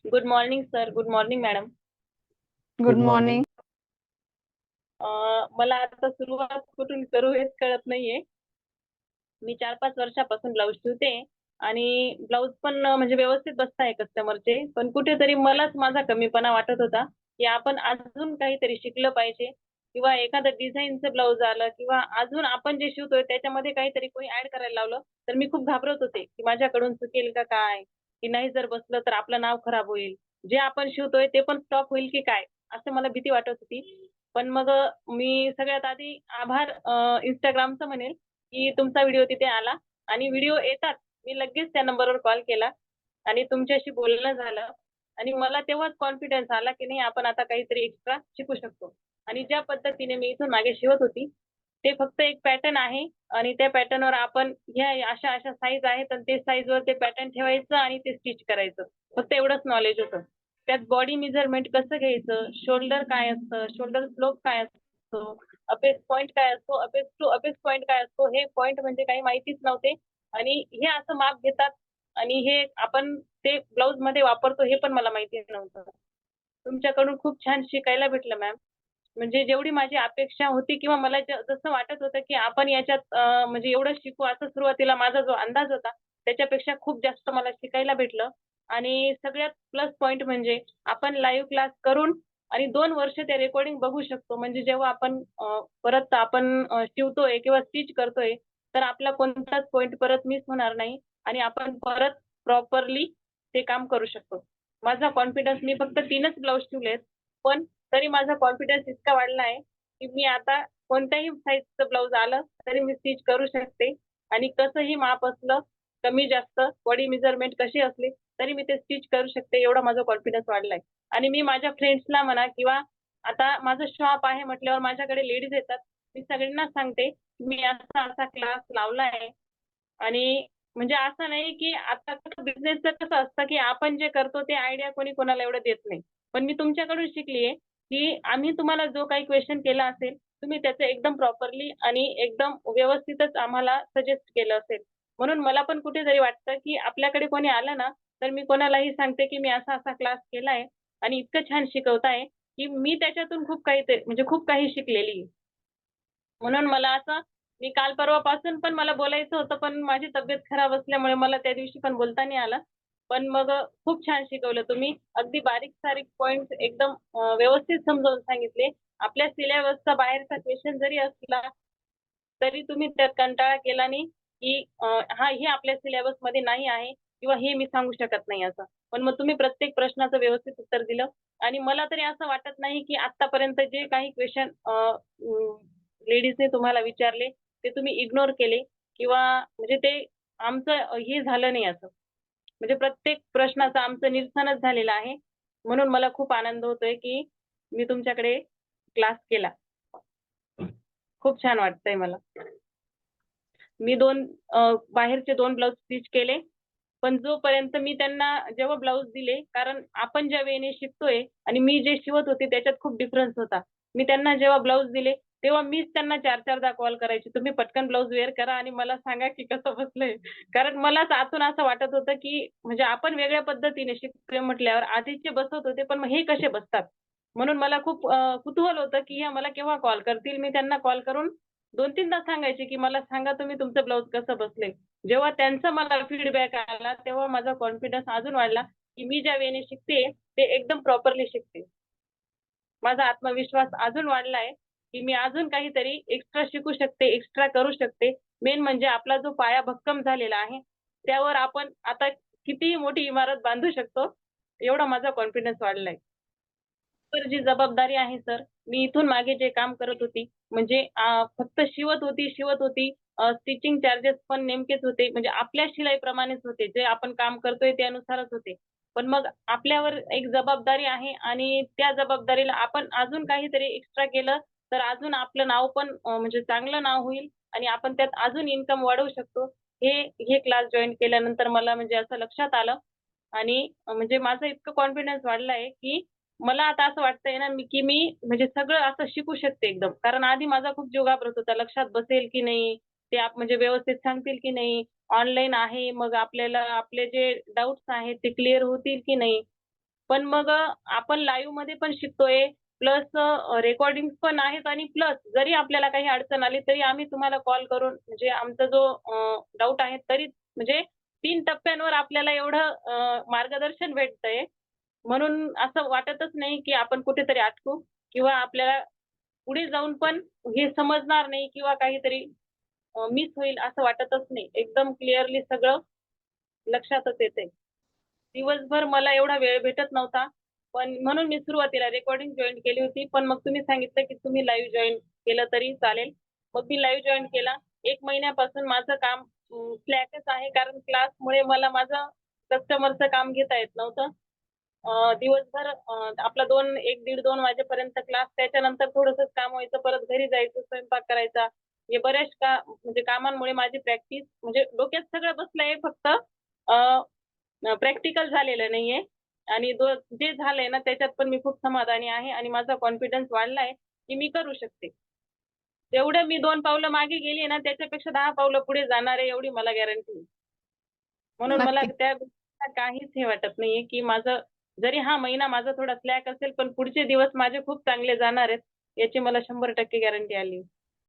Good morning sir. Good morning madam. Good good morning. Morning. मला आता सुरुवात कुठून करू हेच कळत नाहीये. मी 4-5 वर्षापासून ब्लाऊज शिवते आणि ब्लाऊज पण म्हणजे व्यवस्थित बसताय कस्टमरचे. पण कुठेतरी मलाच माझा कमीपणा वाटत होता, की आपण अजून काहीतरी शिकलं पाहिजे किंवा एखादं डिझाइनचं ब्लाऊज आलं किंवा अजून आपण जे शिवतोय त्याच्यामध्ये काहीतरी कोणी ॲड करायला लावलं, तर मी खूप घाबरत होते, की माझ्याकडून चुकेल का काय? की नाही जर बसलं तर आपलं नाव खराब होईल. जे आपण शिवतोय ते पण स्टॉप होईल की काय? असं मला भीती वाटत होती. पण मग मी सगळ्यात आधी आभार Instagramचं म्हणेल, की तुमचा व्हिडिओ तिथे आला आणि व्हिडिओ येताच मी लगेच त्या नंबरवर कॉल केला आणि तुमच्याशी बोलणं झालं आणि मला तेव्हाच कॉन्फिडन्स आला, की नाही आपण आता काहीतरी एक्स्ट्रा शिकू शकतो. आणि ज्या पद्धतीने मी इथून मागे शिवत होती, ते फक्त एक पॅटर्न आहे आणि त्या पॅटर्नवर आपण ह्या अशा-अशा साईज आहेत आणि ते साईजवर ते पॅटर्न ठेवायचं आणि ते स्टिच करायचं. फक्त एवढंच नॉलेज होतं. त्यात बॉडी मेजरमेंट कसं घ्यायचं, शोल्डर काय असतं, शोल्डर स्लोप काय असतो, अपेक्स पॉइंट काय असतो, अपेक्स टू अपेक्स पॉइंट काय असतो, हे पॉइंट म्हणजे काही माहितीच नव्हते आणि हे असं माप घेतात आणि हे आपण ते ब्लाऊजमध्ये वापरतो हे पण मला माहिती नव्हतं. तुमच्याकडून खूप छान शिकायला भेटलं मॅम. म्हणजे जेवढी माझी अपेक्षा होती किंवा मला जसं वाटत होतं, की आपण याच्यात म्हणजे एवढं शिकू असं सुरुवातीला माझा जो अंदाज होता, त्याच्यापेक्षा खूप जास्त मला शिकायला भेटलं आणि सगळ्यात प्लस पॉइंट म्हणजे आपण लाईव्ह क्लास करून आणि 2 वर्ष ते रेकॉर्डिंग बघू शकतो. म्हणजे जेव्हा आपण परत आपण शिवतोय किंवा स्टिच करतोय, तर आपला कोणताच पॉइंट परत मिस होणार नाही आणि आपण परत प्रॉपरली ते काम करू शकतो. माझा कॉन्फिडन्स मी फक्त 3च ब्लाउज शिवलेत, पण तरी माझा कॉन्फिडन्स इतका वाढला आहे, की मी आता कोणत्याही साईजचं ब्लाउज आलं, तरी मी स्टिच करू शकते आणि कसंही माप असलं, कमी जास्त बॉडी मेजरमेंट कशी असली, तरी मी ते स्टिच करू शकते. एवढा माझा कॉन्फिडन्स वाढलाय आणि मी माझ्या फ्रेंड्सला म्हणा किंवा आता माझं शॉप आहे म्हटल्यावर माझ्याकडे लेडीज येतात. मी सगळ्यांना सांगते, मी असा-असा क्लास लावला आहे आणि म्हणजे असं नाही, की आता कसं बिझनेसचं कसं असतं, की आपण जे करतो ते आयडिया कोणी कोणाला एवढं देत नाही. पण मी तुमच्याकडून शिकली आहे, की आम्ही तुम्हाला जो काही क्वेशन केला असेल, तुम्ही त्याचं एकदम प्रॉपरली आणि एकदम व्यवस्थितच आम्हाला सजेस्ट केलं असेल. म्हणून मला पण कुठेतरी वाटतं, की आपल्याकडे कोणी आलं ना, तर मी कोणालाही सांगते, की मी असा-असा क्लास केलाय आणि इतकं छान शिकवताय, की मी त्याच्यातून खूप काही म्हणजे खूप काही शिकलेली आहे. म्हणून मला असं मी काल परवापासून पण मला बोलायचं होतं, पण माझी तब्येत खराब असल्यामुळे मला त्या दिवशी पण बोलता नाही आलं. पण मग खूप छान शिकवलं तुम्ही. अगदी बारीक-सारीक पॉइंट्स एकदम व्यवस्थित समजावून सांगितले. आपल्या सिलेबसचा बाहेरचा क्वेशन जरी असला, तरी तुम्ही त्यात कंटाळा केला नाही, की हां, हे आपल्या सिलेबसमध्ये नाही आहे किंवा हे मी सांगू शकत नाही असं. पण मग तुम्ही प्रत्येक प्रश्नाचं व्यवस्थित उत्तर दिलं आणि मला तरी असं वाटत नाही, की आत्तापर्यंत जे काही क्वेशन लेडीजने तुम्हाला विचारले, ते तुम्ही इग्नोर केले किंवा म्हणजे ते आमचं हे झालं नाही असं. म्हणजे प्रत्येक प्रश्नाचं आमचं निरसनच झालेलं आहे. म्हणून मला खूप आनंद होतोय, की मी तुमच्याकडे क्लास केला. खूप छान वाटतंय मला. मी बाहेरचे 2 ब्लाउज स्टिच केले. पण जोपर्यंत मी त्यांना जेव्हा ब्लाउज दिले, कारण आपण ज्या वेळेने शिकतोय आणि मी जे शिवत होते त्याच्यात खूप डिफरन्स होता. मी त्यांना जेव्हा ब्लाउज दिले, तेव्हा मीच त्यांना 4-4दा कॉल करायची. तुम्ही पटकन ब्लाउज वेअर करा आणि मला सांगा की कसं बसलंय. कारण मलाच आतून असं वाटत होतं, की म्हणजे आपण वेगळ्या पद्धतीने शिकतोय म्हटल्यावर आधीचे बसवत होते, पण मग हे कसे बसतात? म्हणून मला खूप कुतूहल होतं, की ह्या मला केव्हा कॉल करतील. मी त्यांना कॉल करून 2-3दा सांगायचे, की मला सांगा तुम्ही तुमचं ब्लाउज कसं बसलंय. जेव्हा त्यांचा मला फीडबॅक आला, तेव्हा माझा कॉन्फिडन्स अजून वाढला, की मी ज्या वेळेने शिकते, ते एकदम प्रॉपरली शिकते. माझा आत्मविश्वास अजून वाढलाय, की मी अजून काहीतरी एक्स्ट्रा शिकू शकते, एक्स्ट्रा करू शकते. मेन म्हणजे आपला जो पाया भक्कम झालेला आहे, त्यावर आपण आता कितीही मोठी इमारत बांधू शकतो, एवढा माझा कॉन्फिडन्स वाढलाय. तर जी जबाबदारी आहे सर, मी इथून मागे जे काम करत होती, म्हणजे फक्त शिवत होती. स्टिचिंग चार्जेस पण नेमकेच होते. म्हणजे आपल्या शिलाईप्रमाणेच होते. जे आपण काम करतोय त्यानुसारच होते. पण मग आपल्यावर एक जबाबदारी आहे आणि त्या जबाबदारीला आपण अजून काहीतरी एक्स्ट्रा केलं, तर अजून आपलं नाव पण म्हणजे चांगलं नाव होईल आणि आपण त्यात अजून इन्कम वाढवू शकतो. हे हे क्लास जॉइन केल्यानंतर मला म्हणजे असं लक्षात आलं आणि म्हणजे माझं इतकं कॉन्फिडन्स वाढलं आहे, की मला आता असं वाटतंय ना, की मी म्हणजे सगळं असं शिकू शकते एकदम. कारण आधी माझा खूप जीव घाबरत होता. लक्षात बसेल की नाही? ते म्हणजे व्यवस्थित सांगतील की नाही? ऑनलाईन आहे, मग आपल्याला आपले जे डाउट्स आहेत ते क्लिअर होतील की नाही? पण मग आपण लाईव्ह मध्ये पण शिकतोय, प्लस रेकॉर्डिंग पण आहेत आणि प्लस जरी आपल्याला काही अडचण आली तरी आम्ही तुम्हाला कॉल करून म्हणजे आमचा जो डाऊट आहे तरी म्हणजे 3 टप्प्यांवर आपल्याला एवढं मार्गदर्शन भेटतंय. म्हणून असं वाटतच नाही, की आपण कुठेतरी अटकू किंवा आपल्याला पुढे जाऊन पण हे समजणार नाही किंवा काहीतरी मिस होईल असं वाटतच नाही. एकदम क्लिअरली सगळं लक्षातच येतंय. दिवसभर मला एवढा वेळ भेटत नव्हता. पण म्हणून मी सुरुवातीला रेकॉर्डिंग जॉइन केली होती. पण मग तुम्ही सांगितलं, की तुम्ही लाईव्ह जॉइन केलं तरी चालेल. मग मी लाईव्ह जॉइन केला. 1 महिन्यापासून माझं काम स्लॅकच आहे. कारण क्लासमुळे मला माझं कस्टमरचं काम घेता येत नव्हतं. दिवसभर आपला 2 1 दीड 2 वाजेपर्यंत क्लास. त्याच्यानंतर थोडंसंच काम व्हायचं. परत घरी जायचं, स्वयंपाक करायचा. हे बऱ्याच म्हणजे कामांमुळे माझी प्रॅक्टिस म्हणजे डोक्यात सगळं बसलंय फक्त प्रॅक्टिकल झालेलं नाहीये आणि जे झालंय ना त्याच्यात पण मी खूप समाधानी आहे आणि माझा कॉन्फिडन्स वाढलाय, की मी करू शकते. जेवढं मी 2 पावलं मागे गेली ना त्याच्यापेक्षा 10 पावलं पुढे जाणार आहे एवढी मला गॅरंटी आहे. म्हणून मला नक्कीच. त्या गोष्टीचा काहीच हे वाटत नाहीये, की माझं जरी हा महिना माझा थोडा स्लॅक असेल, पण पुढचे दिवस माझे खूप चांगले जाणार आहेत, याची मला 100% गॅरंटी आली.